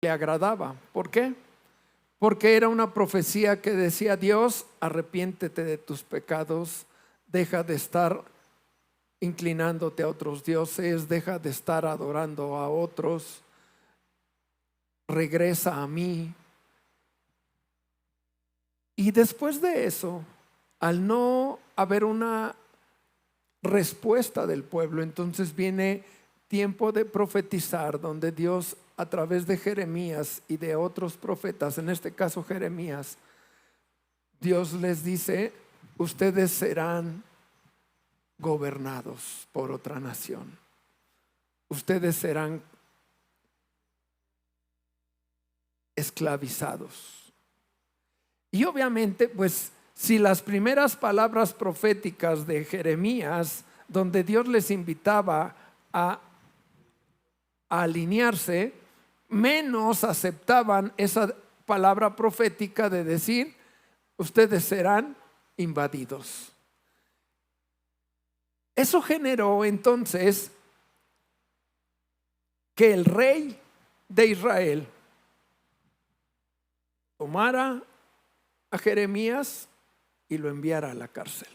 le agradaba. ¿Por qué? Porque era una profecía que decía: Dios, arrepiéntete de tus pecados, deja de estar inclinándote a otros dioses, deja de estar adorando a otros, regresa a mí. Y después de eso, al no haber una respuesta del pueblo, entonces viene tiempo de profetizar, donde Dios, a través de Jeremías y de otros profetas, en este caso Jeremías, Dios les dice: ustedes serán gobernados por otra nación, ustedes serán esclavizados. Y obviamente, pues, si las primeras palabras proféticas de Jeremías, donde Dios les invitaba a alinearse, menos aceptaban esa palabra profética de decir: ustedes serán invadidos. Eso generó entonces que el rey de Israel tomara a Jeremías y lo enviara a la cárcel.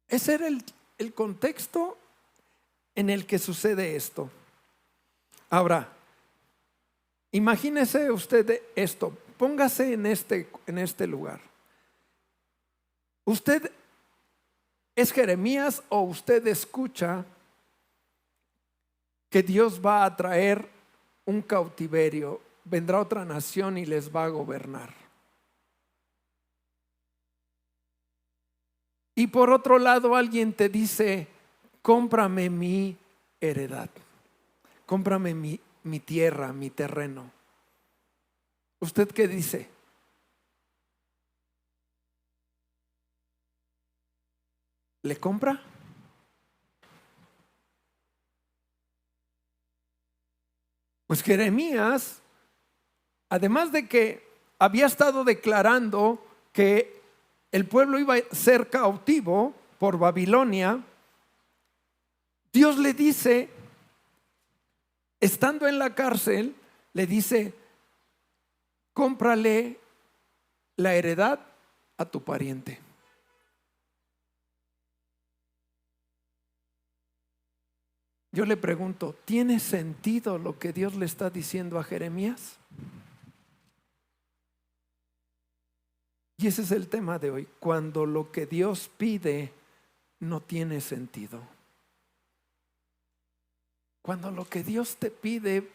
Ese era el contexto en el que sucede esto. Ahora, imagínese usted esto, póngase en este lugar. ¿Usted es Jeremías o usted escucha que Dios va a traer un cautiverio, vendrá otra nación y les va a gobernar? Y por otro lado, alguien te dice: cómprame mi heredad, cómprame mi tierra, mi terreno. ¿Usted qué dice? ¿Le compra? Pues Jeremías, además de que había estado declarando que el pueblo iba a ser cautivo por Babilonia, Dios le dice, estando en la cárcel, le dice: cómprale la heredad a tu pariente. Yo le pregunto, ¿tiene sentido lo que Dios le está diciendo a Jeremías? Y ese es el tema de hoy, cuando lo que Dios pide no tiene sentido. Cuando lo que Dios te pide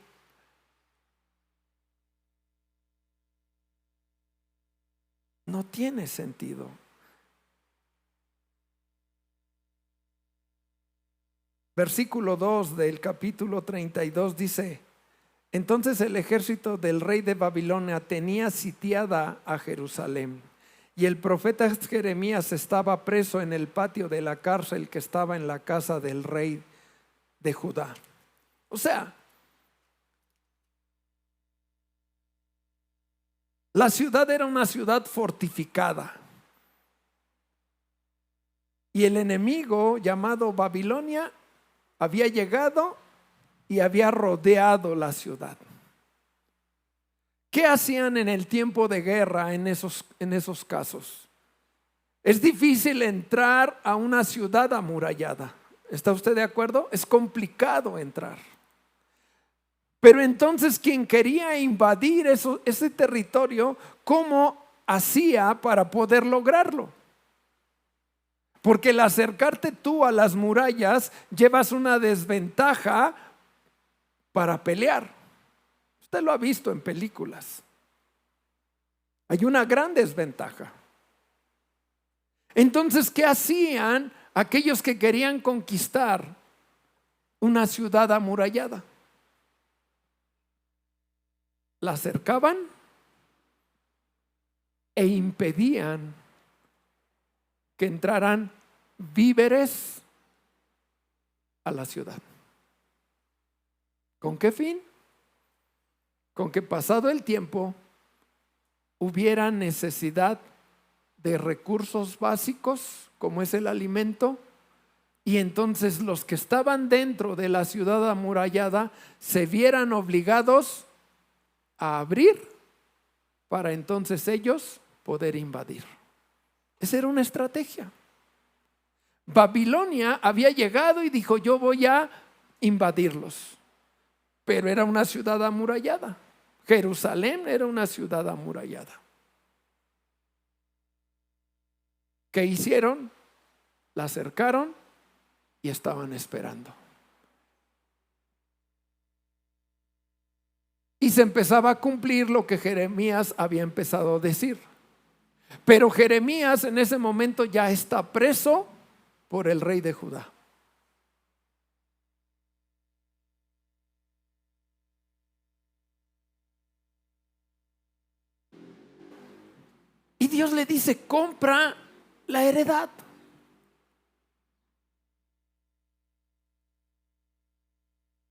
no tiene sentido. Versículo 2 del capítulo 32 dice: entonces el ejército del rey de Babilonia tenía sitiada a Jerusalén, y el profeta Jeremías estaba preso en el patio de la cárcel que estaba en la casa del rey de Judá. O sea, la ciudad era una ciudad fortificada, y el enemigo llamado Babilonia había llegado y había rodeado la ciudad. ¿Qué hacían en el tiempo de guerra en esos casos? Es difícil entrar a una ciudad amurallada. ¿Está usted de acuerdo? Es complicado entrar. Pero entonces, quien quería invadir ese territorio, ¿cómo hacía para poder lograrlo? Porque el acercarte tú a las murallas llevas una desventaja para pelear. Usted lo ha visto en películas. Hay una gran desventaja. Entonces, ¿qué hacían aquellos que querían conquistar una ciudad amurallada? La acercaban e impedían que entraran víveres a la ciudad. ¿Con qué fin? Con que pasado el tiempo hubiera necesidad de recursos básicos, como es el alimento, y entonces los que estaban dentro de la ciudad amurallada se vieran obligados a abrir para entonces ellos poder invadir. Esa era una estrategia. Babilonia había llegado y dijo: yo voy a invadirlos, pero era una ciudad amurallada. Jerusalén era una ciudad amurallada. ¿Qué hicieron? La acercaron y estaban esperando. Y se empezaba a cumplir lo que Jeremías había empezado a decir. Pero Jeremías en ese momento ya está preso por el rey de Judá. Y Dios le dice: compra la heredad.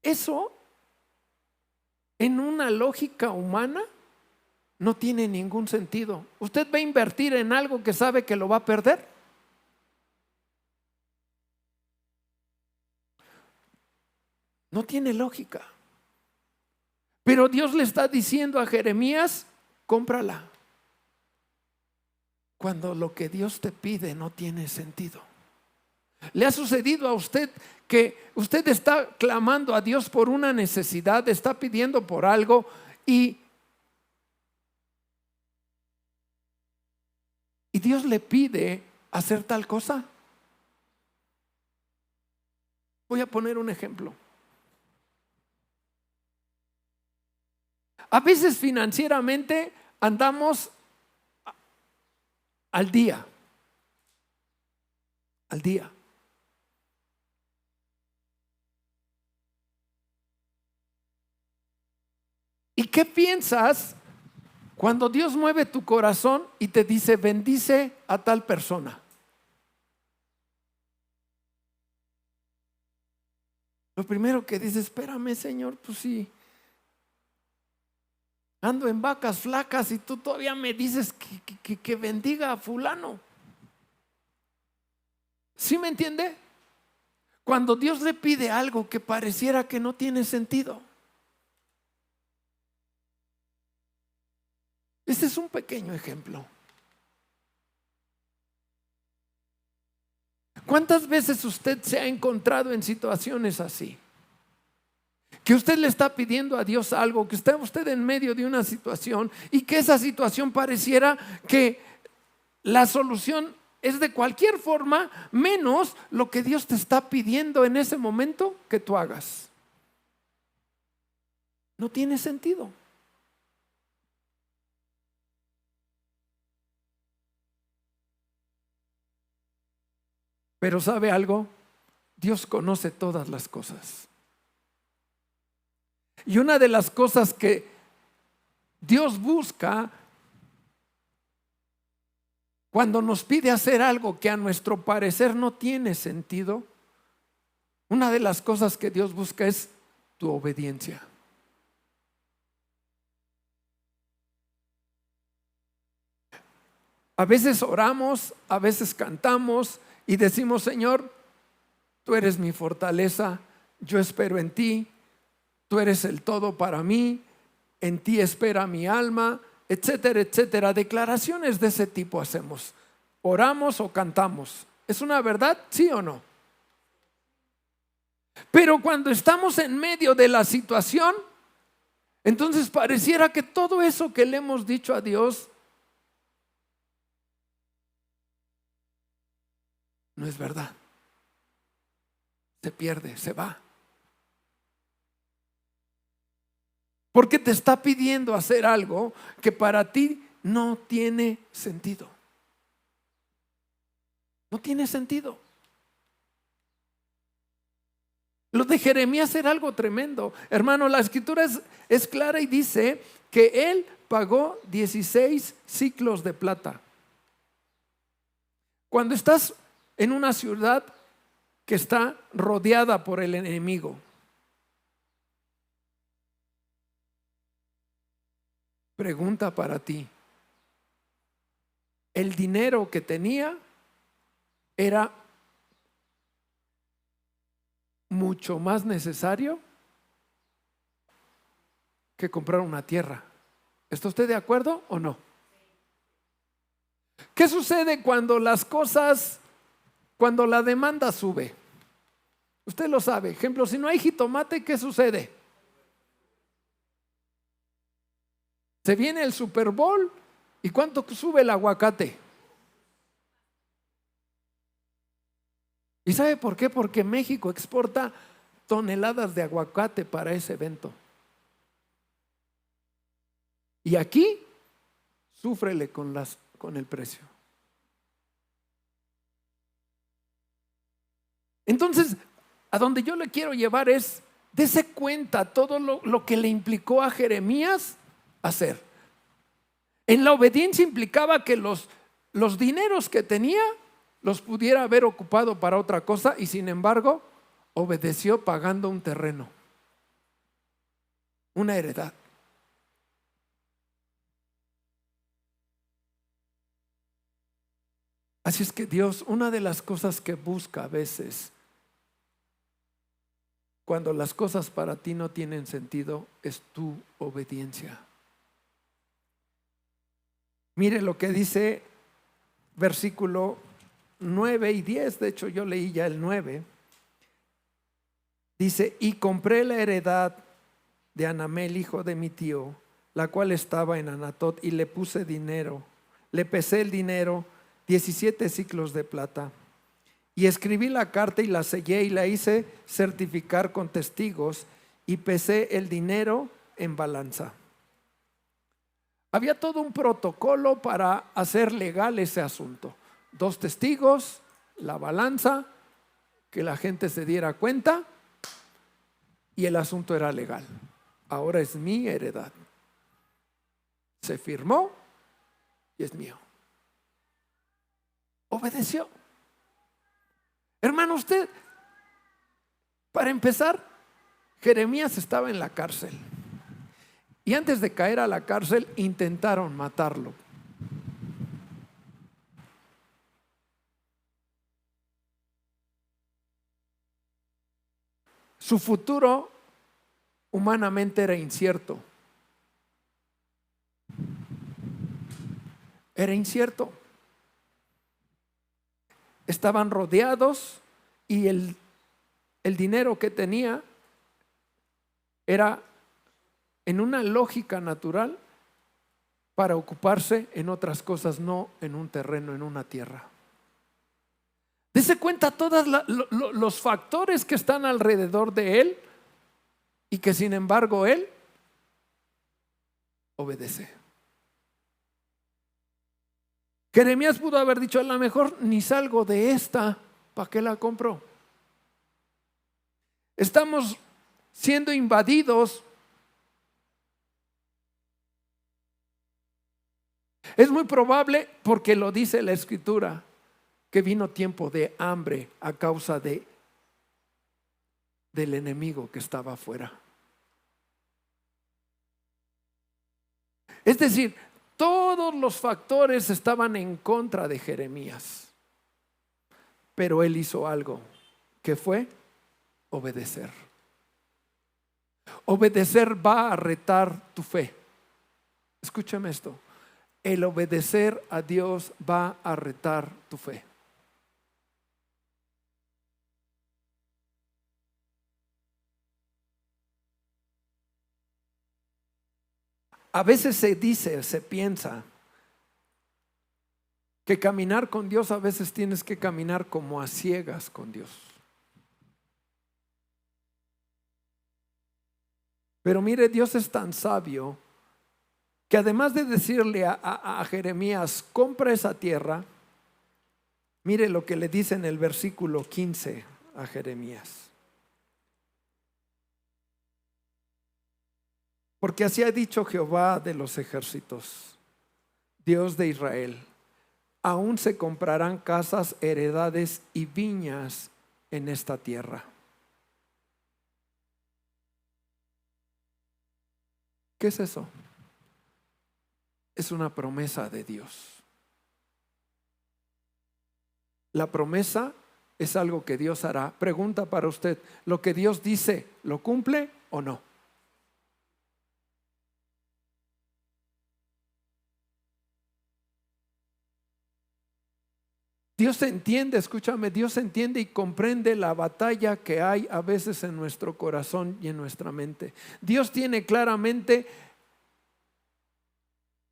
Eso, en una lógica humana, no tiene ningún sentido. ¿Usted va a invertir en algo que sabe que lo va a perder? No tiene lógica. Pero Dios le está diciendo a Jeremías: cómprala. Cuando lo que Dios te pide no tiene sentido. ¿Le ha sucedido a usted que usted está clamando a Dios por una necesidad, está pidiendo por algo y Dios le pide hacer tal cosa? Voy a poner un ejemplo. A veces financieramente andamos al día. ¿Y qué piensas cuando Dios mueve tu corazón y te dice: bendice a tal persona? Lo primero que dices: espérame, Señor, pues sí, ando en vacas flacas y tú todavía me dices que bendiga a fulano. ¿Sí me entiende? Cuando Dios le pide algo que pareciera que no tiene sentido. Este es un pequeño ejemplo. ¿Cuántas veces usted se ha encontrado en situaciones así? Que usted le está pidiendo a Dios algo, que está usted en medio de una situación y que esa situación pareciera que la solución es de cualquier forma menos lo que Dios te está pidiendo en ese momento que tú hagas. No tiene sentido. Pero ¿sabe algo? Dios conoce todas las cosas. Y una de las cosas que Dios busca cuando nos pide hacer algo que a nuestro parecer no tiene sentido, una de las cosas que Dios busca es tu obediencia. A veces oramos, a veces cantamos y decimos: Señor, tú eres mi fortaleza, yo espero en ti, tú eres el todo para mí, en ti espera mi alma, etcétera, etcétera. Declaraciones de ese tipo hacemos. Oramos o cantamos. ¿Es una verdad? ¿Sí o no? Pero cuando estamos en medio de la situación, entonces pareciera que todo eso que le hemos dicho a Dios no es verdad. Se pierde, se va. Porque te está pidiendo hacer algo que para ti no tiene sentido. No tiene sentido. Lo de Jeremías era algo tremendo. Hermano, la escritura es clara y dice que él pagó 16 siclos de plata. Cuando estás en una ciudad que está rodeada por el enemigo, pregunta para ti: ¿el dinero que tenía era mucho más necesario que comprar una tierra. ¿Está usted de acuerdo o no? ¿Qué sucede cuando las cosas, cuando la demanda sube? Usted lo sabe. Ejemplo, si no hay jitomate, ¿qué sucede? Se viene el Super Bowl y ¿cuánto sube el aguacate? ¿Y sabe por qué? Porque México exporta toneladas de aguacate para ese evento. Y aquí, súfrele con el precio. Entonces, a donde yo le quiero llevar es, dése cuenta todo lo que le implicó a Jeremías hacer. En la obediencia implicaba que los dineros que tenía los pudiera haber ocupado para otra cosa y sin embargo obedeció pagando un terreno, una heredad. Así es que Dios, una de las cosas que busca a veces cuando las cosas para ti no tienen sentido es tu obediencia. Mire lo que dice versículo 9 y 10, de hecho yo leí ya el 9. Dice, y compré la heredad de Anamel, hijo de mi tío, la cual estaba en Anatot, y le puse dinero, le pesé el dinero, 17 siclos de plata. Y escribí la carta y la sellé y la hice certificar con testigos y pesé el dinero en balanza. Había todo un protocolo para hacer legal ese asunto. 2 testigos, la balanza, que la gente se diera cuenta y el asunto era legal. Ahora es mi heredad. Se firmó y es mío. Obedeció. Hermano, usted, para empezar, Jeremías estaba en la cárcel. Y antes de caer a la cárcel, intentaron matarlo. Su futuro humanamente era incierto. Era incierto. Estaban rodeados y el dinero que tenía era en una lógica natural para ocuparse en otras cosas, no en un terreno, en una tierra. Dese cuenta todos los factores que están alrededor de él y que sin embargo él obedece. Jeremías pudo haber dicho, a lo mejor ni salgo de esta, ¿para qué la compro? Estamos siendo invadidos. Es muy probable, porque lo dice la Escritura, que vino tiempo de hambre a causa del enemigo que estaba afuera. Es decir, todos los factores estaban en contra de Jeremías, pero él hizo algo, que fue obedecer. Obedecer va a retar tu fe. Escúchame esto. El obedecer a Dios va a retar tu fe. A veces se dice, se piensa que caminar con Dios, a veces tienes que caminar como a ciegas con Dios. Pero mire, Dios es tan sabio que además de decirle a Jeremías, compra esa tierra, mire lo que le dice en el versículo 15 a Jeremías. Porque así ha dicho Jehová de los ejércitos, Dios de Israel, aún se comprarán casas, heredades y viñas en esta tierra. ¿Qué es eso? Es una promesa de Dios. La promesa es algo que Dios hará. Pregunta para usted, ¿lo que Dios dice, lo cumple o no? Dios entiende, escúchame, Dios entiende y comprende la batalla que hay a veces en nuestro corazón y en nuestra mente. Dios tiene claramente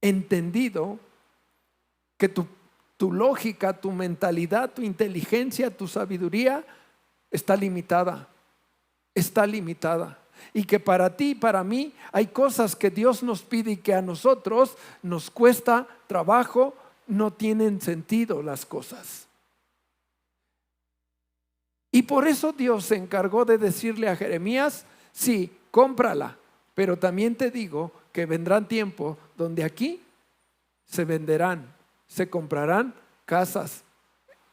entendido que tu lógica, tu mentalidad, tu inteligencia, tu sabiduría está limitada. Está limitada. Y que para ti y para mí hay cosas que Dios nos pide y que a nosotros nos cuesta trabajo, no tienen sentido las cosas. Y por eso Dios se encargó de decirle a Jeremías, sí, cómprala, pero también te digo que vendrán tiempos donde aquí se venderán, se comprarán casas,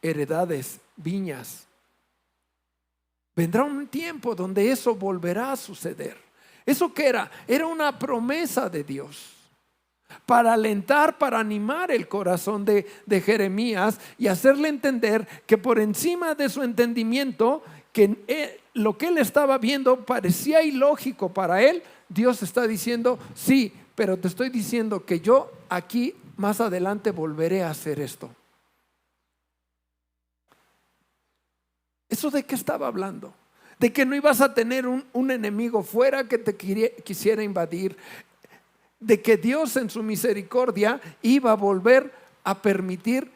heredades, viñas. Vendrá un tiempo donde eso volverá a suceder. ¿Eso qué era? Era una promesa de Dios para alentar, para animar el corazón de Jeremías y hacerle entender que por encima de su entendimiento, que lo que él estaba viendo parecía ilógico para él, Dios está diciendo, sí, pero te estoy diciendo que yo aquí más adelante volveré a hacer esto. ¿Eso de qué estaba hablando? De que no ibas a tener un enemigo fuera que te quisiera invadir. De que Dios en su misericordia iba a volver a permitir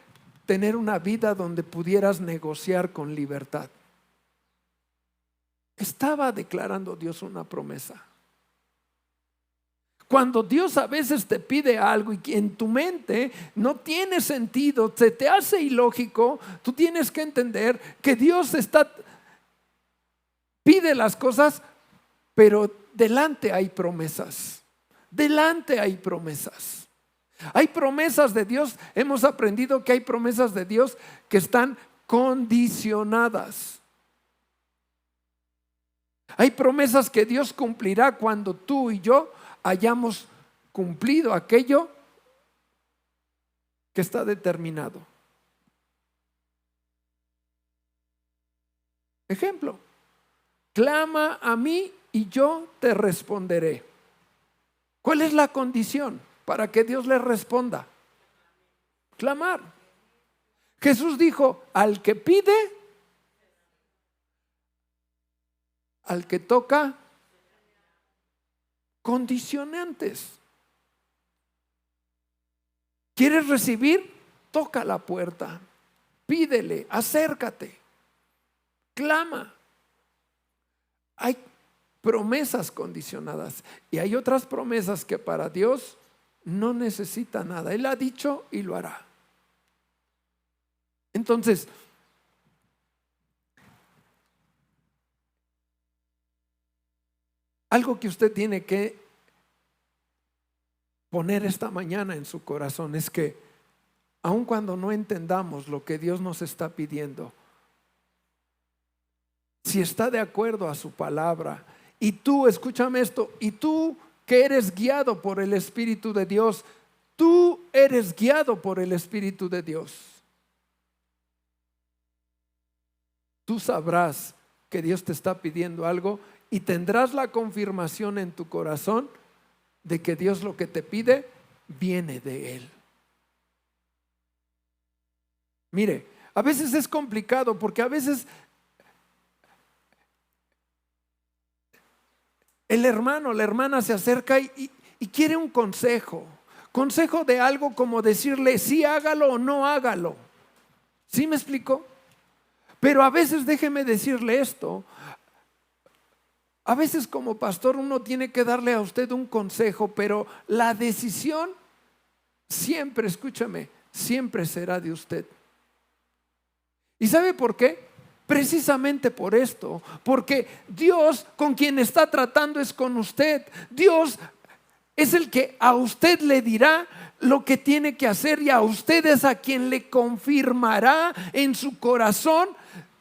tener una vida donde pudieras negociar con libertad. Estaba declarando Dios una promesa. Cuando Dios a veces te pide algo y que en tu mente no tiene sentido, se te hace ilógico, tú tienes que entender que Dios pide las cosas, pero delante hay promesas. Delante hay promesas. Hay promesas de Dios. Hemos aprendido que hay promesas de Dios que están condicionadas. Hay promesas que Dios cumplirá cuando tú y yo hayamos cumplido aquello que está determinado. Ejemplo, clama a mí y yo te responderé. ¿Cuál es la condición para que Dios le responda? Clamar. Jesús dijo, al que pide, al que toca, condicionantes. ¿Quieres recibir? Toca la puerta, pídele, acércate, clama. Hay promesas condicionadas y hay otras promesas que para Dios no necesita nada. Él ha dicho y lo hará. Entonces, algo que usted tiene que poner esta mañana en su corazón es que aun cuando no entendamos lo que Dios nos está pidiendo, si está de acuerdo a su palabra, y tú, escúchame esto, y tú que eres guiado por el Espíritu de Dios, tú eres guiado por el Espíritu de Dios. Tú sabrás que Dios te está pidiendo algo y tendrás la confirmación en tu corazón de que Dios lo que te pide viene de Él. Mire, a veces es complicado porque a veces el hermano, la hermana se acerca y quiere un consejo. Consejo de algo como decirle sí hágalo o no hágalo. ¿Sí me explico? Pero a veces déjeme decirle esto. A veces como pastor uno tiene que darle a usted un consejo, pero la decisión siempre, escúchame, siempre será de usted. ¿Y sabe por qué? Precisamente por esto, porque Dios con quien está tratando es con usted. Dios es el que a usted le dirá lo que tiene que hacer y a usted es a quien le confirmará en su corazón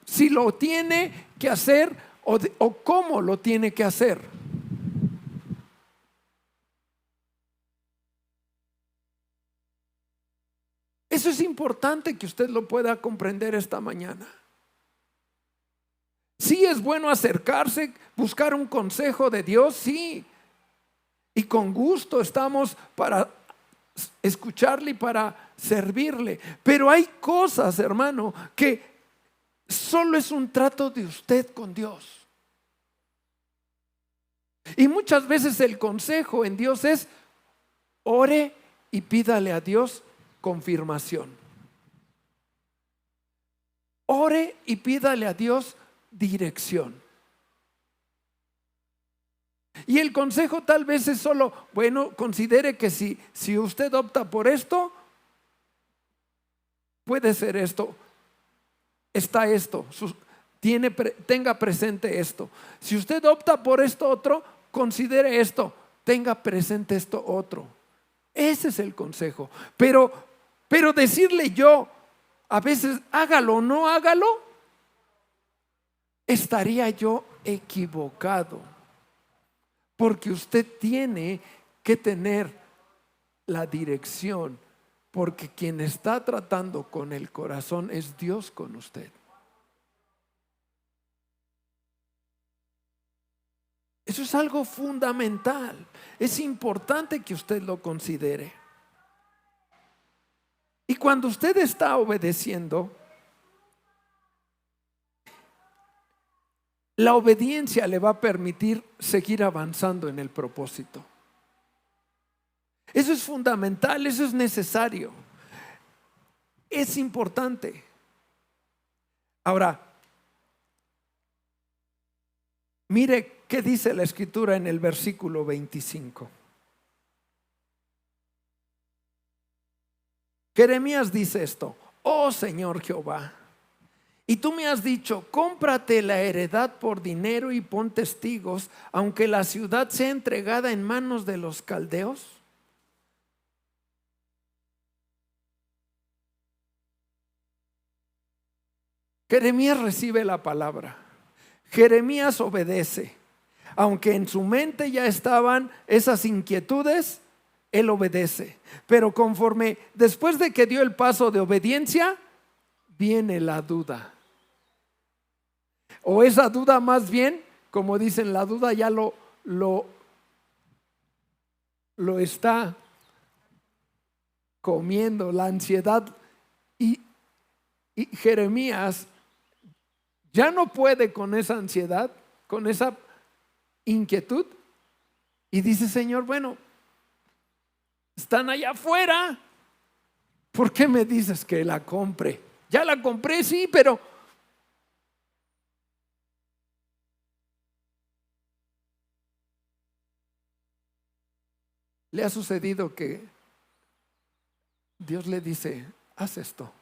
si lo tiene que hacer o cómo lo tiene que hacer. Eso es importante que usted lo pueda comprender esta mañana. Sí es bueno acercarse, buscar un consejo de Dios, sí. Y con gusto estamos para escucharle y para servirle. Pero hay cosas, hermano, que solo es un trato de usted con Dios. Y muchas veces el consejo en Dios es: ore y pídale a Dios confirmación. Ore y pídale a Dios dirección. Y el consejo tal vez es solo: bueno, considere que si usted opta por esto, puede ser esto, está esto, tenga presente esto. Si usted opta por esto otro, considere esto, tenga presente esto otro. Ese es el consejo. Pero decirle yo, a veces hágalo o no hágalo, estaría yo equivocado. Porque usted tiene que tener la dirección, porque quien está tratando con el corazón es Dios con usted. Eso es algo fundamental. Es importante que usted lo considere. Y cuando usted está obedeciendo, la obediencia le va a permitir seguir avanzando en el propósito. Eso es fundamental, eso es necesario, es importante. Ahora, mire qué dice la Escritura en el versículo 25. Jeremías dice esto: oh Señor Jehová, y tú me has dicho: cómprate la heredad por dinero y pon testigos, aunque la ciudad sea entregada en manos de los caldeos. Jeremías recibe la palabra. Jeremías obedece. Aunque en su mente ya estaban esas inquietudes, él obedece. Pero conforme después de que dio el paso de obediencia, viene la duda. O esa duda, más bien, como dicen, la duda ya lo está comiendo, la ansiedad. Y Jeremías ya no puede con esa ansiedad, con esa inquietud, y dice: Señor, bueno, están allá afuera, ¿por qué me dices que la compre? Ya la compré, sí, pero le ha sucedido que Dios le dice: haz esto,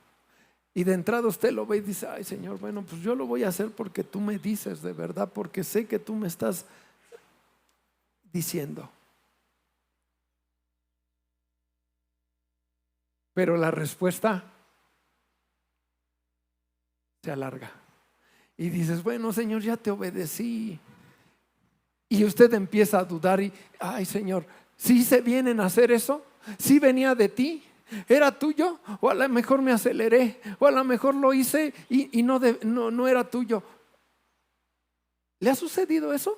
y de entrada usted lo ve y dice: ay, Señor, bueno, pues yo lo voy a hacer porque tú me dices, de verdad, porque sé que tú me estás diciendo. Pero la respuesta se alarga y dices: bueno, Señor, ya te obedecí. Y usted empieza a dudar y: ay, Señor, ¿sí se vienen a hacer eso? ¿Sí venía de ti? ¿Era tuyo? O a lo mejor me aceleré, o a lo mejor lo hice y no era tuyo. ¿Le ha sucedido eso?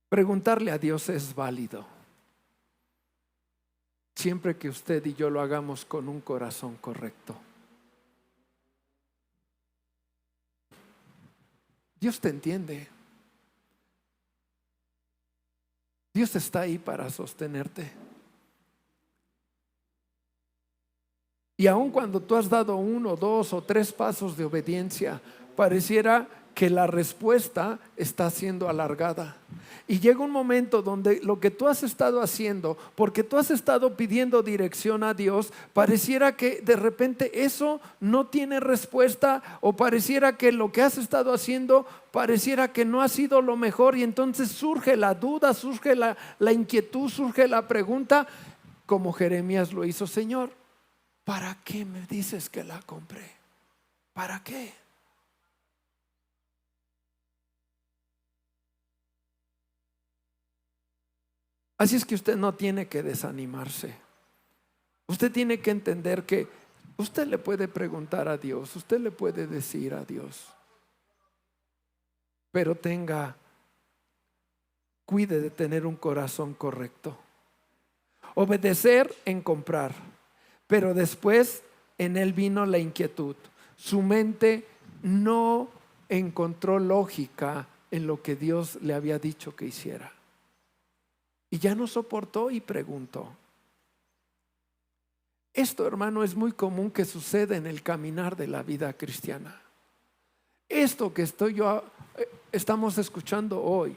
Preguntarle a Dios es válido, siempre que usted y yo lo hagamos con un corazón correcto. Dios te entiende. Dios está ahí para sostenerte. Y aun cuando tú has dado 1, 2 o 3 pasos de obediencia, pareciera que la respuesta está siendo alargada. Y llega un momento donde lo que tú has estado haciendo, porque tú has estado pidiendo dirección a Dios, pareciera que de repente eso no tiene respuesta, o pareciera que lo que has estado haciendo pareciera que no ha sido lo mejor, y entonces surge la duda, surge la inquietud, surge la pregunta, como Jeremías lo hizo: Señor, ¿para qué me dices que la compré? ¿Para qué? Así es que usted no tiene que desanimarse. Usted tiene que entender que usted le puede preguntar a Dios, usted le puede decir a Dios, pero cuide de tener un corazón correcto. Obedecer en comprar, pero después en él vino la inquietud. Su mente no encontró lógica en lo que Dios le había dicho que hiciera. Y ya no soportó y preguntó. Esto, hermano, es muy común que suceda en el caminar de la vida cristiana. Esto que estamos escuchando hoy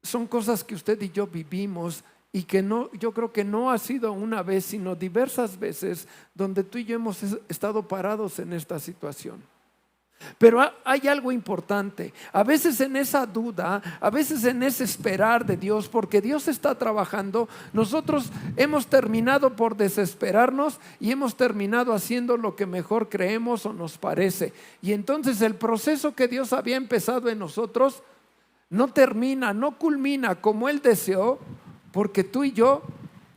son cosas que usted y yo vivimos y que yo creo que no ha sido una vez, sino diversas veces donde tú y yo hemos estado parados en esta situación. Pero hay algo importante, a veces en esa duda, a veces en ese esperar de Dios, porque Dios está trabajando, nosotros hemos terminado por desesperarnos y hemos terminado haciendo lo que mejor creemos o nos parece. Y entonces el proceso que Dios había empezado en nosotros no termina, no culmina como Él deseó, porque tú y yo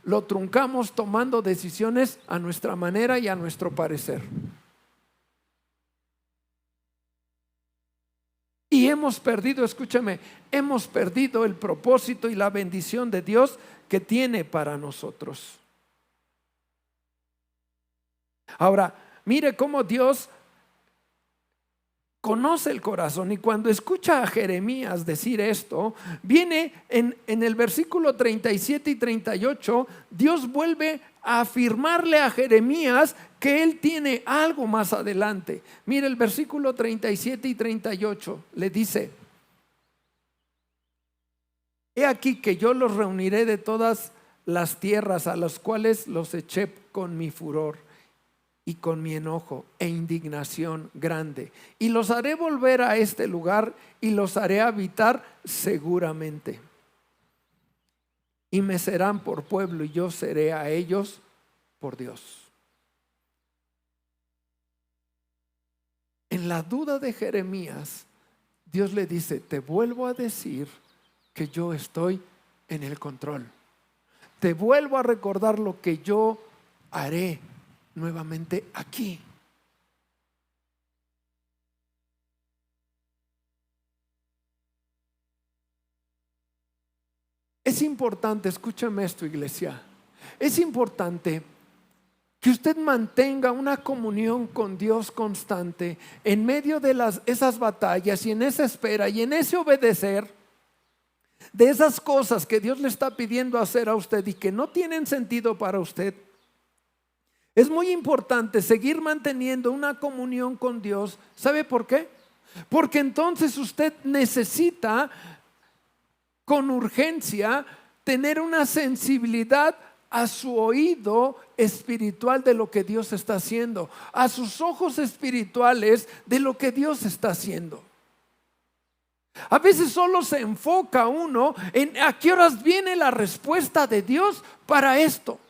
lo truncamos tomando decisiones a nuestra manera y a nuestro parecer. Y hemos perdido, escúchame, hemos perdido el propósito y la bendición de Dios que tiene para nosotros. Ahora, mire cómo Dios conoce el corazón, y cuando escucha a Jeremías decir esto, viene en el versículo 37 y 38, Dios vuelve a afirmarle a Jeremías que él tiene algo más adelante. Mire el versículo 37 y 38, le dice: he aquí que yo los reuniré de todas las tierras a las cuales los eché con mi furor y con mi enojo e indignación grande, y los haré volver a este lugar y los haré habitar seguramente, y me serán por pueblo y yo seré a ellos por Dios. En la duda de Jeremías, Dios le dice: te vuelvo a decir que yo estoy en el control. Te vuelvo a recordar lo que yo haré nuevamente aquí. Es importante, escúchame esto, iglesia. Es importante que usted mantenga una comunión con Dios constante en medio de esas batallas y en esa espera y en ese obedecer de esas cosas que Dios le está pidiendo hacer a usted y que no tienen sentido para usted. Es muy importante seguir manteniendo una comunión con Dios. ¿Sabe por qué? Porque entonces usted necesita con urgencia tener una sensibilidad a su oído espiritual de lo que Dios está haciendo, a sus ojos espirituales de lo que Dios está haciendo. A veces solo se enfoca uno en a qué horas viene la respuesta de Dios para esto.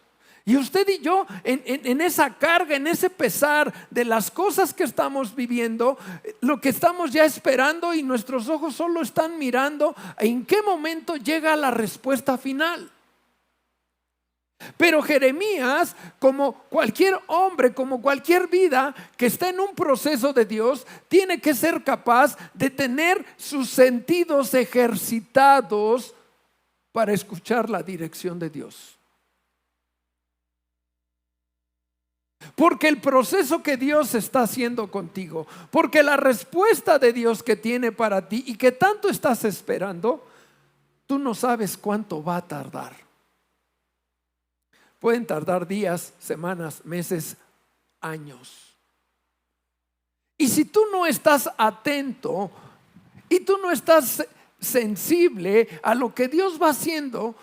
Y usted y yo en esa carga, en ese pesar de las cosas que estamos viviendo, lo que estamos ya esperando, y nuestros ojos solo están mirando en qué momento llega la respuesta final. Pero Jeremías, como cualquier hombre, como cualquier vida que está en un proceso de Dios, tiene que ser capaz de tener sus sentidos ejercitados para escuchar la dirección de Dios. Porque el proceso que Dios está haciendo contigo, porque la respuesta de Dios que tiene para ti y que tanto estás esperando, tú no sabes cuánto va a tardar. Pueden tardar días, semanas, meses, años. Y si tú no estás atento y tú no estás sensible a lo que Dios va haciendo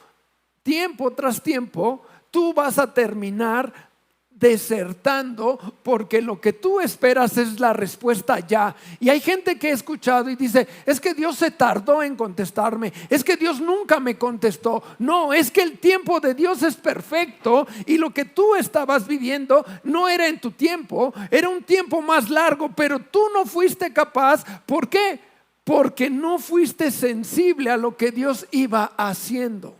tiempo tras tiempo, tú vas a terminar desertando, porque lo que tú esperas es la respuesta ya. Y hay gente que he escuchado y dice: es que Dios se tardó en contestarme, es que Dios nunca me contestó. No, es que el tiempo de Dios es perfecto, y lo que tú estabas viviendo no era en tu tiempo, era un tiempo más largo, pero tú no fuiste capaz. ¿Por qué? Porque no fuiste sensible a lo que Dios iba haciendo.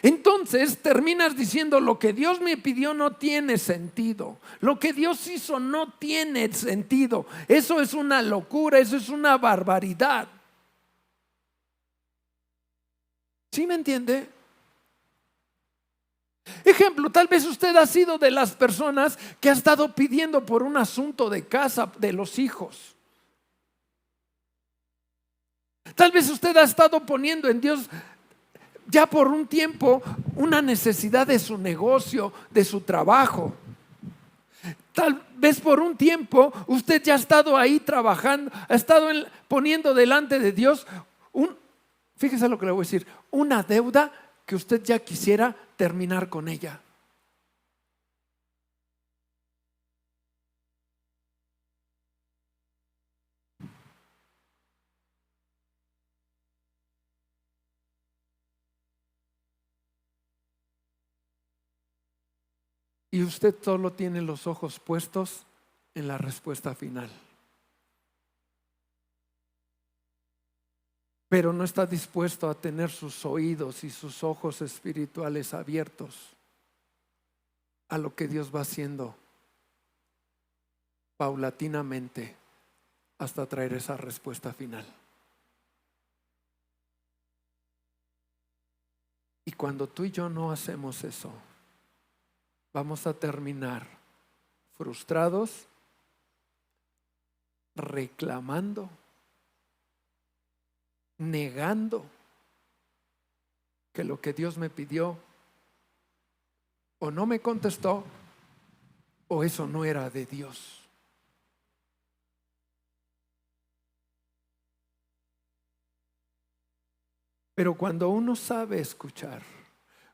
Entonces terminas diciendo: lo que Dios me pidió no tiene sentido, lo que Dios hizo no tiene sentido. Eso es una locura, eso es una barbaridad. ¿Sí me entiende? Ejemplo, tal vez usted ha sido de las personas que ha estado pidiendo por un asunto de casa de los hijos. Tal vez usted ha estado poniendo en Dios ya por un tiempo una necesidad de su negocio, de su trabajo. Tal vez por un tiempo usted ya ha estado ahí trabajando, ha estado poniendo delante de Dios fíjese lo que le voy a decir, una deuda que usted ya quisiera terminar con ella. Y usted solo tiene los ojos puestos en la respuesta final. Pero no está dispuesto a tener sus oídos y sus ojos espirituales abiertos a lo que Dios va haciendo paulatinamente hasta traer esa respuesta final. Y cuando tú y yo no hacemos eso, vamos a terminar frustrados, reclamando, negando que lo que Dios me pidió o no me contestó o eso no era de Dios. Pero cuando uno sabe escuchar,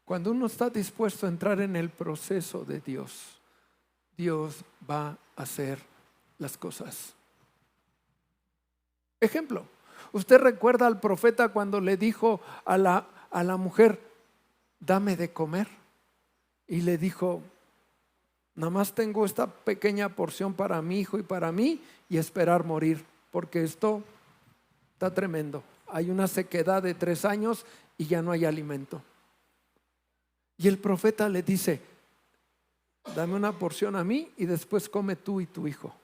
cuando uno está dispuesto a entrar en el proceso de Dios, Dios va a hacer las cosas. Ejemplo, ¿usted recuerda al profeta cuando le dijo a la mujer: dame de comer? Y le dijo: nada más tengo esta pequeña porción para mi hijo y para mí, y esperar morir, porque esto está tremendo. Hay una sequedad de 3 años y ya no hay alimento. Y el profeta le dice: dame una porción a mí y después come tú y tu hijo.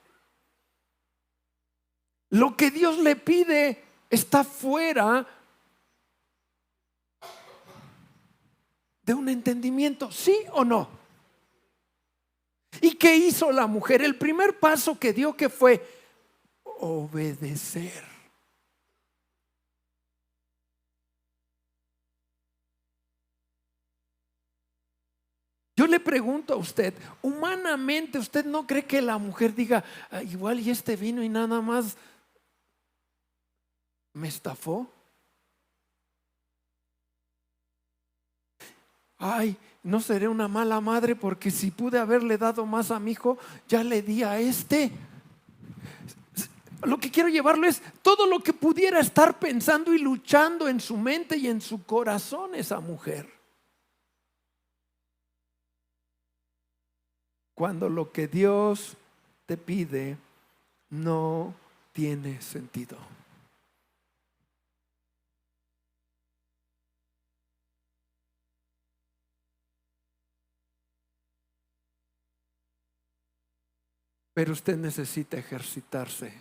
Lo que Dios le pide está fuera de un entendimiento, ¿sí o no? ¿Y qué hizo la mujer? El primer paso que dio, ¿qué fue? Obedecer. Yo le pregunto a usted, humanamente, ¿usted no cree que la mujer diga: igual y este vino y nada más me estafó? Ay, no seré una mala madre porque si pude haberle dado más a mi hijo, ya le di a este. Lo que quiero llevarlo es todo lo que pudiera estar pensando y luchando en su mente y en su corazón esa mujer, cuando lo que Dios te pide no tiene sentido. Pero usted necesita ejercitarse.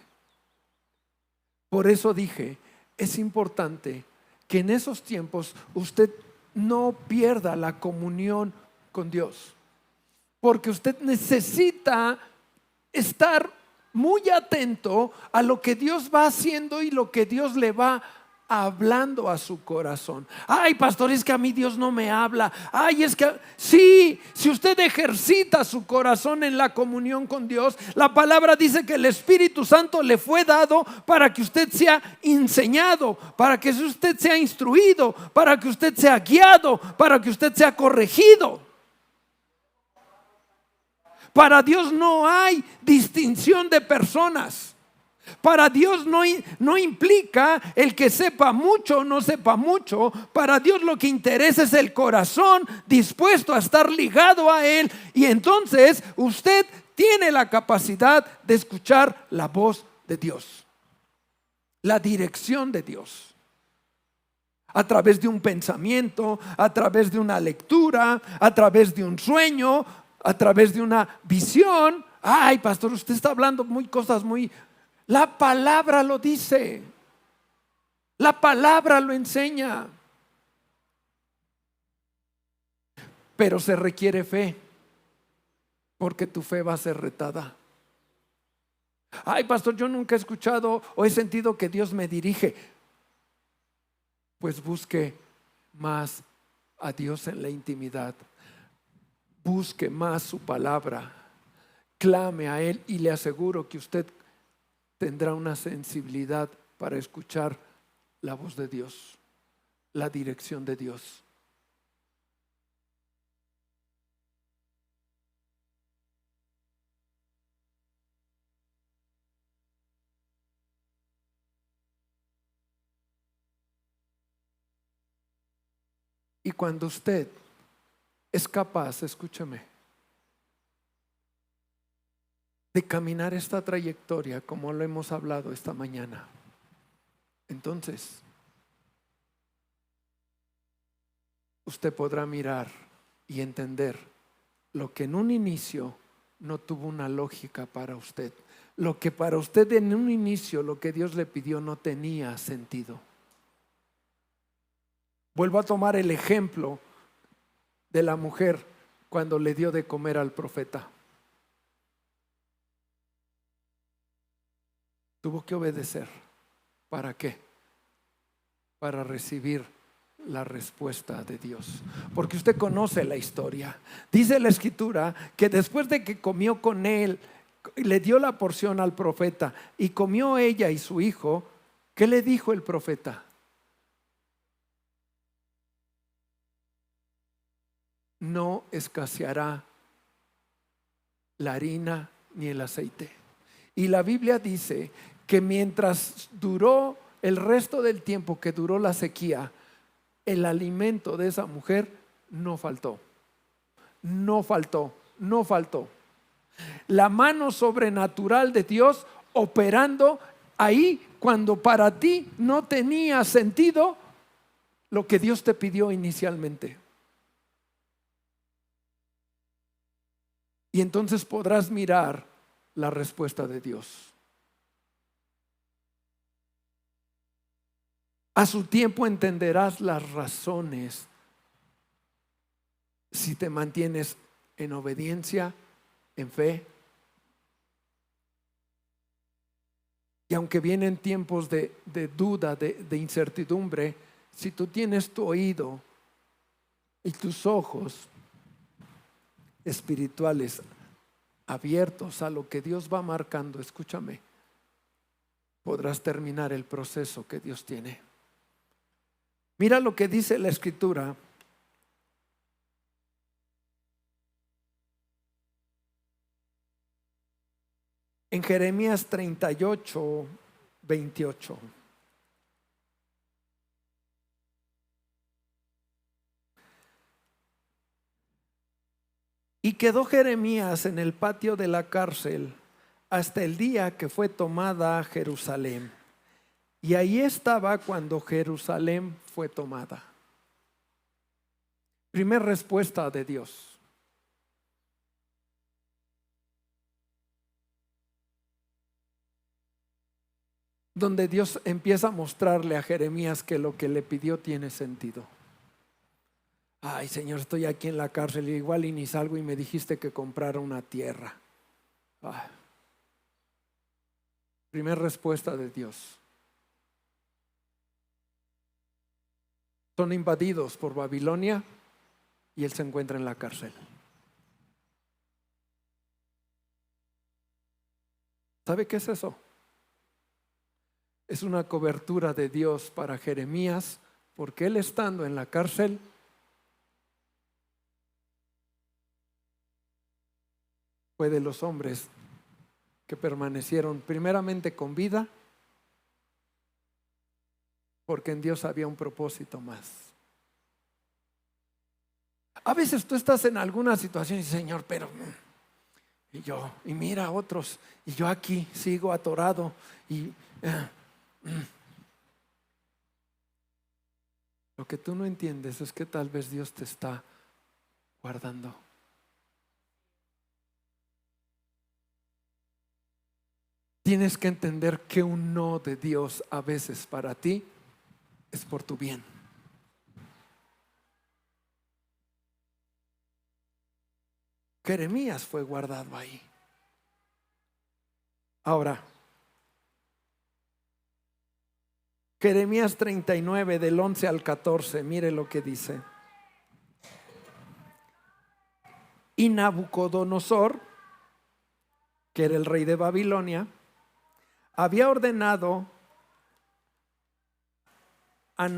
Por eso dije, es importante que en esos tiempos usted no pierda la comunión con Dios, porque usted necesita estar muy atento a lo que Dios va haciendo y lo que Dios le va hablando a su corazón. Ay, pastor, es que a mí Dios no me habla. Ay, es que sí, si usted ejercita su corazón en la comunión con Dios, la palabra dice que el Espíritu Santo le fue dado para que usted sea enseñado, para que usted sea instruido, para que usted sea guiado, para que usted sea corregido. Para Dios no hay distinción de personas. Para Dios no implica el que sepa mucho o no sepa mucho. Para Dios lo que interesa es el corazón dispuesto a estar ligado a Él. Y entonces usted tiene la capacidad de escuchar la voz de Dios, la dirección de Dios. a través de un pensamiento, a través de una lectura, a través de un sueño, a través de una visión. Ay, pastor, usted está hablando cosas muy... La palabra lo dice. La palabra lo enseña. Pero se requiere fe, porque tu fe va a ser retada. Ay, pastor, yo nunca he escuchado o he sentido que Dios me dirige. Pues busque más a Dios en la intimidad. Busque más su palabra. Clame a Él y le aseguro que usted tendrá una sensibilidad para escuchar la voz de Dios, la dirección de Dios. Y cuando usted es capaz, escúcheme, de caminar esta trayectoria como lo hemos hablado esta mañana, entonces usted podrá mirar y entender lo que en un inicio no tuvo una lógica para usted. Lo que para usted en un inicio, lo que Dios le pidió, no tenía sentido. Vuelvo a tomar el ejemplo de la mujer cuando le dio de comer al profeta. Tuvo que obedecer. ¿Para qué? Para recibir la respuesta de Dios. Porque usted conoce la historia. Dice la escritura que después de que comió con él, le dio la porción al profeta y comió ella y su hijo, ¿qué le dijo el profeta? No escaseará la harina ni el aceite. Y la Biblia dice que mientras duró el resto del tiempo que duró la sequía, el alimento de esa mujer no faltó. No faltó, no faltó. La mano sobrenatural de Dios operando ahí cuando para ti no tenía sentido lo que Dios te pidió inicialmente. Y entonces podrás mirar la respuesta de Dios. A su tiempo entenderás las razones si te mantienes en obediencia, en fe. Y aunque vienen tiempos de duda, de incertidumbre, si tú tienes tu oído y tus ojos espirituales abiertos a lo que Dios va marcando, escúchame, podrás terminar el proceso que Dios tiene. Mira lo que dice la escritura en Jeremías 38, 28. Y quedó Jeremías en el patio de la cárcel hasta el día que fue tomada Jerusalén. Y ahí estaba cuando Jerusalén fue tomada. Primera respuesta de Dios. Donde Dios empieza a mostrarle a Jeremías que lo que le pidió tiene sentido. Ay, Señor, estoy aquí en la cárcel, igual y ni salgo y me dijiste que comprara una tierra. Primera respuesta de Dios. Son invadidos por Babilonia y él se encuentra en la cárcel. ¿Sabe qué es eso? Es una cobertura de Dios para Jeremías, porque él estando en la cárcel fue de los hombres que permanecieron primeramente con vida, porque en Dios había un propósito más. A veces tú estás en alguna situación y dices, Señor, pero y mira a otros, y yo aquí sigo atorado que tú no entiendes es que tal vez Dios te está guardando. Tienes que entender que un no de Dios a veces para ti es por tu bien. Jeremías fue guardado ahí. Ahora, Jeremías 39 del 11 al 14, mire lo que dice. Y Nabucodonosor, que era el rey de Babilonia, había ordenado a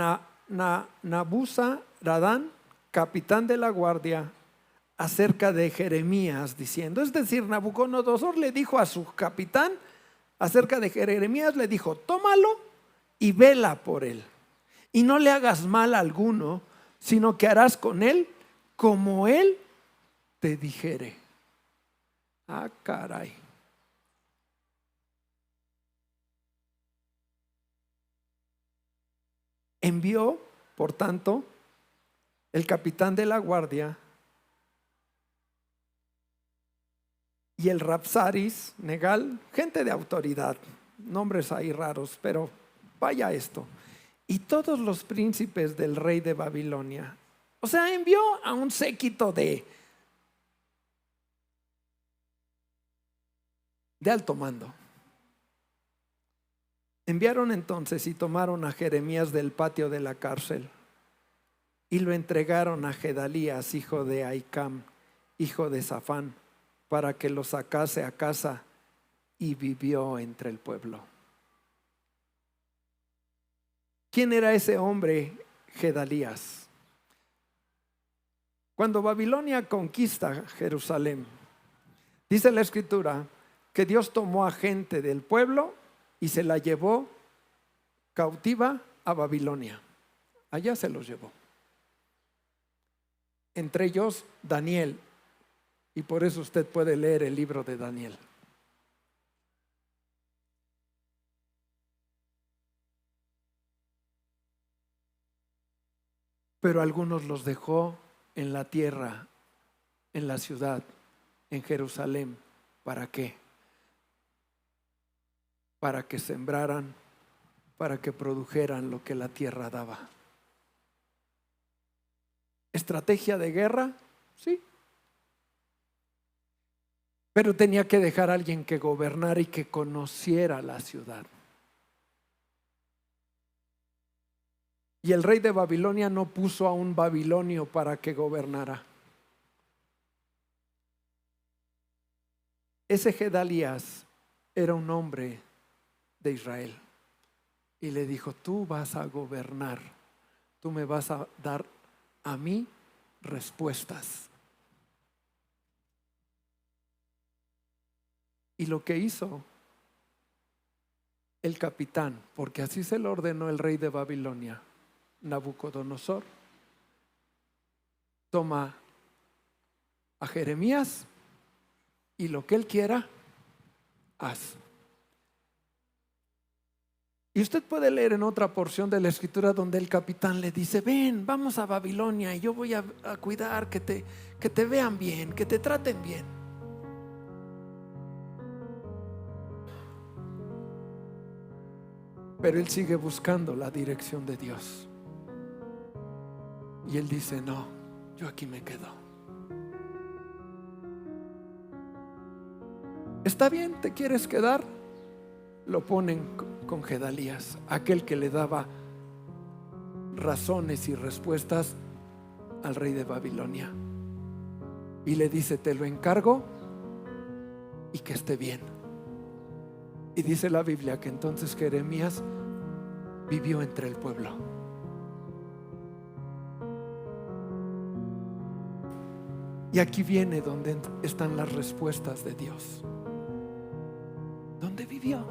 Nabuzaradán, capitán de la guardia, acerca de Jeremías, diciendo, es decir, Nabucodonosor le dijo a su capitán acerca de Jeremías, le dijo, tómalo y vela por él, y no le hagas mal a alguno, sino que harás con él como él te dijere. Ah, caray. Envió, por tanto, el capitán de la guardia y el Rabsaris, Negal, gente de autoridad, nombres ahí raros, pero vaya esto. Y todos los príncipes del rey de Babilonia. O sea, envió a un séquito de alto mando. Enviaron entonces y tomaron a Jeremías del patio de la cárcel y lo entregaron a Gedalías, hijo de Ahicam, hijo de Safán, para que lo sacase a casa, y vivió entre el pueblo. ¿Quién era ese hombre, Gedalías? Cuando Babilonia conquista Jerusalén, dice la Escritura que Dios tomó a gente del pueblo y se la llevó cautiva a Babilonia. Allá se los llevó. Entre ellos Daniel. Y por eso usted puede leer el libro de Daniel. Pero algunos los dejó en la tierra, en la ciudad, en Jerusalén. ¿Para qué? Para que sembraran, para que produjeran lo que la tierra daba. ¿Estrategia de guerra? Sí. Pero tenía que dejar a alguien que gobernara y que conociera la ciudad. Y el rey de Babilonia no puso a un babilonio para que gobernara. Ese Gedalías era un hombre de Israel y le dijo, tú vas a gobernar, tú me vas a dar a mí respuestas. Y lo que hizo el capitán, porque así se lo ordenó el rey de Babilonia, Nabucodonosor, toma a Jeremías y lo que él quiera, haz. Y usted puede leer en otra porción de la Escritura donde el capitán le dice, ven, vamos a Babilonia y yo voy a cuidar que te vean bien, que te traten bien. Pero él sigue buscando la dirección de Dios. Y él dice, no, yo aquí me quedo. ¿Está bien? ¿Te quieres quedar? Lo ponen con Gedalías, aquel que le daba razones y respuestas al rey de Babilonia. Y le dice, te lo encargo y que esté bien. Y dice la Biblia que entonces Jeremías vivió entre el pueblo. Y aquí viene donde están las respuestas de Dios. ¿Dónde vivió?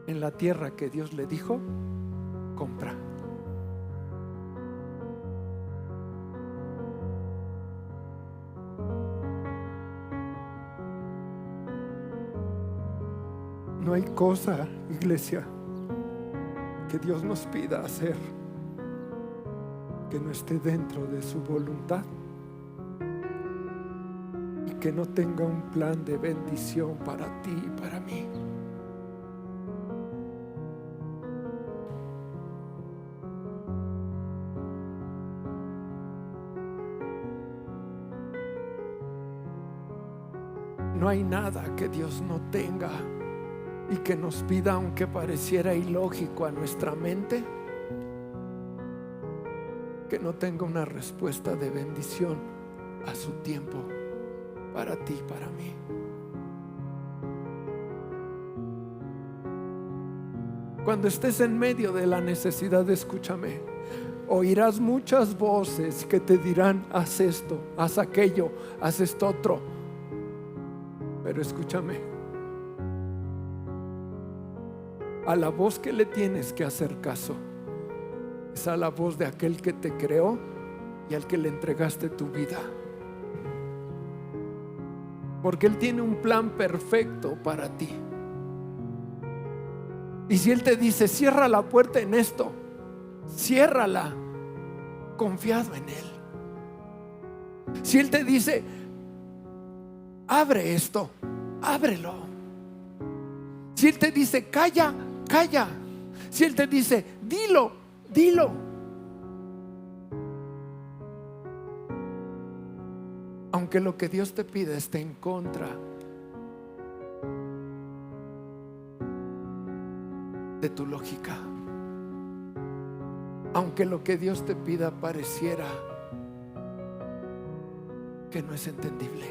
En la tierra que Dios le dijo, compra. No hay cosa, iglesia, que Dios nos pida hacer que no esté dentro de su voluntad y que no tenga un plan de bendición para ti y para mí. No hay nada que Dios no tenga y que nos pida, aunque pareciera ilógico a nuestra mente, que no tenga una respuesta de bendición a su tiempo para ti y para mí. Cuando estés en medio de la necesidad, escúchame, oirás muchas voces que te dirán: haz esto, haz aquello, haz esto otro. Pero escúchame, a la voz que le tienes que hacer caso es a la voz de aquel que te creó y al que le entregaste tu vida, porque Él tiene un plan perfecto para ti. Y si Él te dice: cierra la puerta en esto, ciérrala confiado en Él. Si Él te dice: abre esto, ábrelo. Si Él te dice: calla, calla. Si Él te dice: dilo, dilo. Aunque lo que Dios te pide esté en contra de tu lógica, aunque lo que Dios te pida pareciera que no es entendible,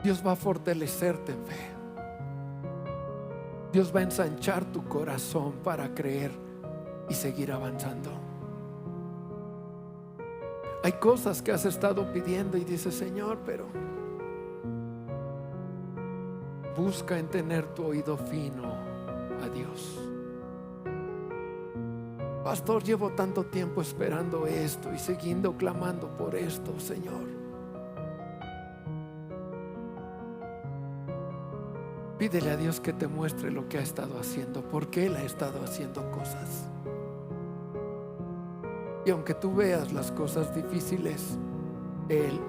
Dios va a fortalecerte en fe. Dios va a ensanchar tu corazón para creer y seguir avanzando. Hay cosas que has estado pidiendo y dices: Señor, pero busca en tener tu oído fino a Dios. Pastor, llevo tanto tiempo esperando esto y siguiendo clamando por esto, Señor. Pídele a Dios que te muestre lo que ha estado haciendo, porque Él ha estado haciendo cosas. Y aunque tú veas las cosas difíciles, Él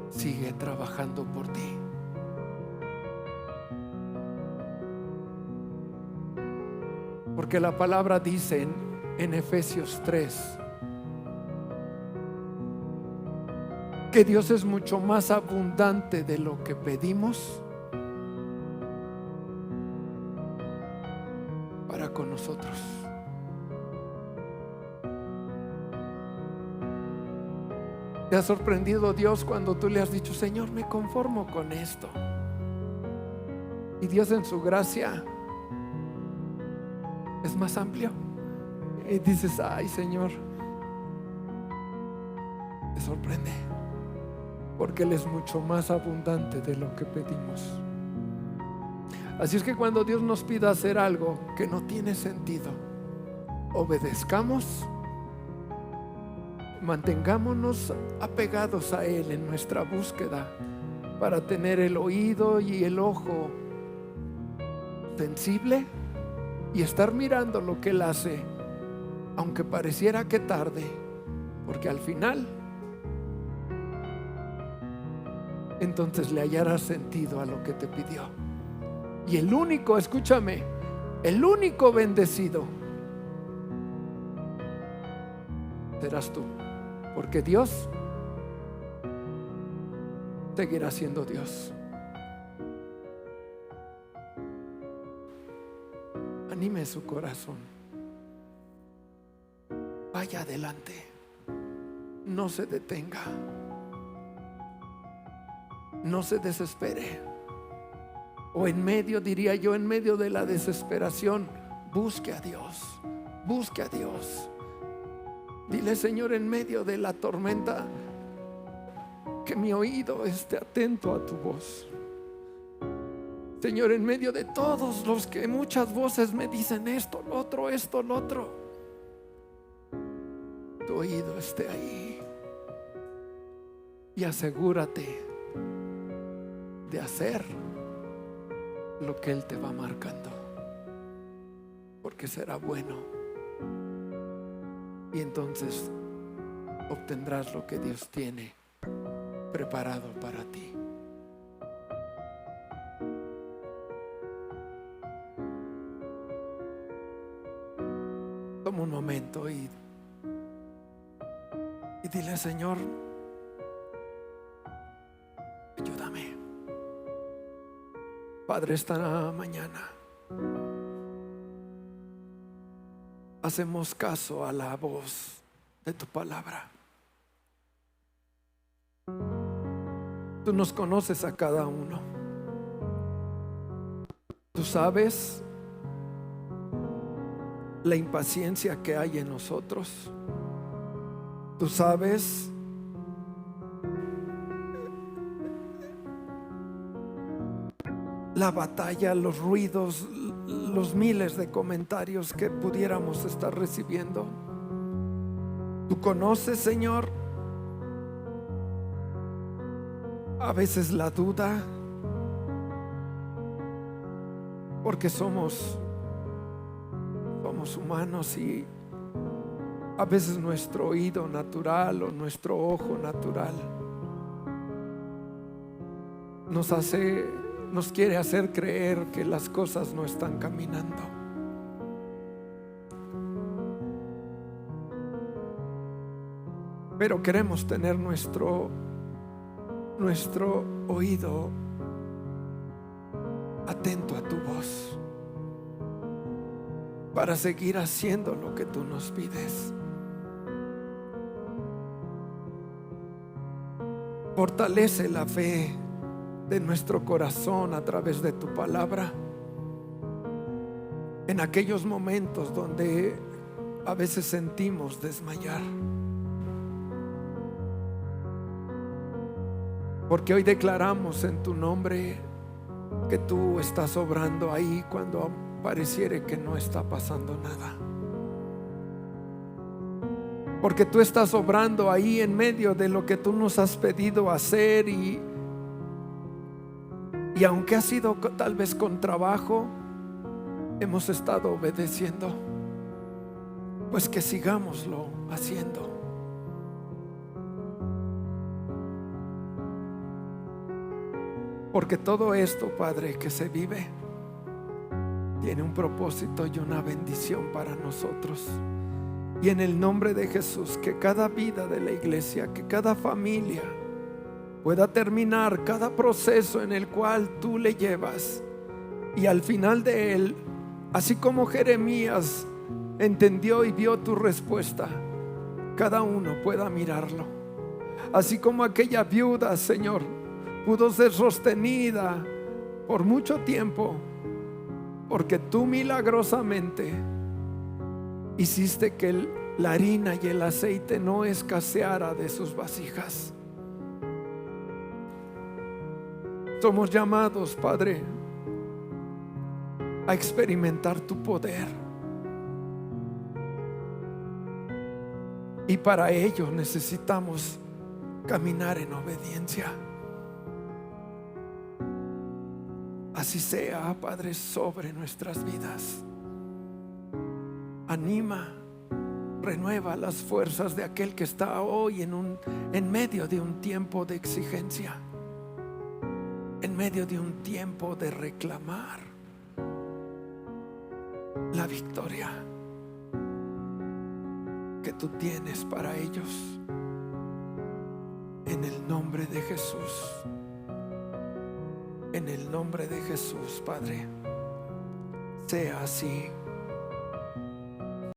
sigue trabajando por ti. Porque la palabra dice en Efesios 3 que Dios es mucho más abundante de lo que pedimos para con nosotros. ¿Te ha sorprendido Dios cuando tú le has dicho: Señor, me conformo con esto? Y Dios en su gracia es más amplio. Y dices: ay, Señor, te sorprende, porque Él es mucho más abundante de lo que pedimos. Así es que cuando Dios nos pida hacer algo que no tiene sentido, obedezcamos, mantengámonos apegados a Él en nuestra búsqueda para tener el oído y el ojo sensible y estar mirando lo que Él hace, aunque pareciera que tarde, porque al final entonces le hallarás sentido a lo que te pidió. Y el único, escúchame, el único bendecido serás tú, porque Dios seguirá siendo Dios. Anime su corazón, vaya adelante, no se detenga, no se desespere. O en medio, diría yo, en medio de la desesperación, busque a Dios, busque a Dios. Dile: Señor, en medio de la tormenta, que mi oído esté atento a tu voz. Señor, en medio de todos los que muchas voces me dicen esto, lo otro, tu oído esté ahí. y asegúrate de hacer lo que Él te va marcando, porque será bueno, y entonces obtendrás lo que Dios tiene preparado para ti. Toma un momento y dile: Señor, ayúdame. Padre, esta mañana hacemos caso a la voz de tu palabra. Tú nos conoces a cada uno. Tú sabes la impaciencia que hay en nosotros. Tú sabes la batalla, los ruidos, los miles de comentarios que pudiéramos estar recibiendo. Tú conoces, Señor, a veces la duda, porque somos humanos, y a veces nuestro oído natural o nuestro ojo natural nos quiere hacer creer que las cosas no están caminando. Pero queremos tener nuestro oído atento a tu voz para seguir haciendo lo que tú nos pides. Fortalece la fe de nuestro corazón a través de tu palabra en aquellos momentos donde a veces sentimos desmayar, porque hoy declaramos en tu nombre que tú estás obrando ahí cuando pareciera que no está pasando nada, porque tú estás obrando ahí en medio de lo que tú nos has pedido hacer, y aunque ha sido tal vez con trabajo, hemos estado obedeciendo. Pues que sigámoslo haciendo. Porque todo esto, Padre, que se vive tiene un propósito y una bendición para nosotros. Y en el nombre de Jesús, que cada vida de la iglesia, que cada familia pueda terminar cada proceso en el cual tú le llevas, y al final de él, así como Jeremías entendió y vio tu respuesta, cada uno pueda mirarlo. Así como aquella viuda, Señor, pudo ser sostenida por mucho tiempo, porque tú milagrosamente hiciste que la harina y el aceite no escaseara de sus vasijas. Somos llamados, Padre, a experimentar tu poder, y para ello necesitamos caminar en obediencia. Así sea, Padre, sobre nuestras vidas. Anima, renueva las fuerzas de aquel que está hoy en medio de un tiempo de exigencia, en medio de un tiempo de reclamar la victoria que tú tienes para ellos. En el nombre de Jesús, en el nombre de Jesús, Padre, sea así.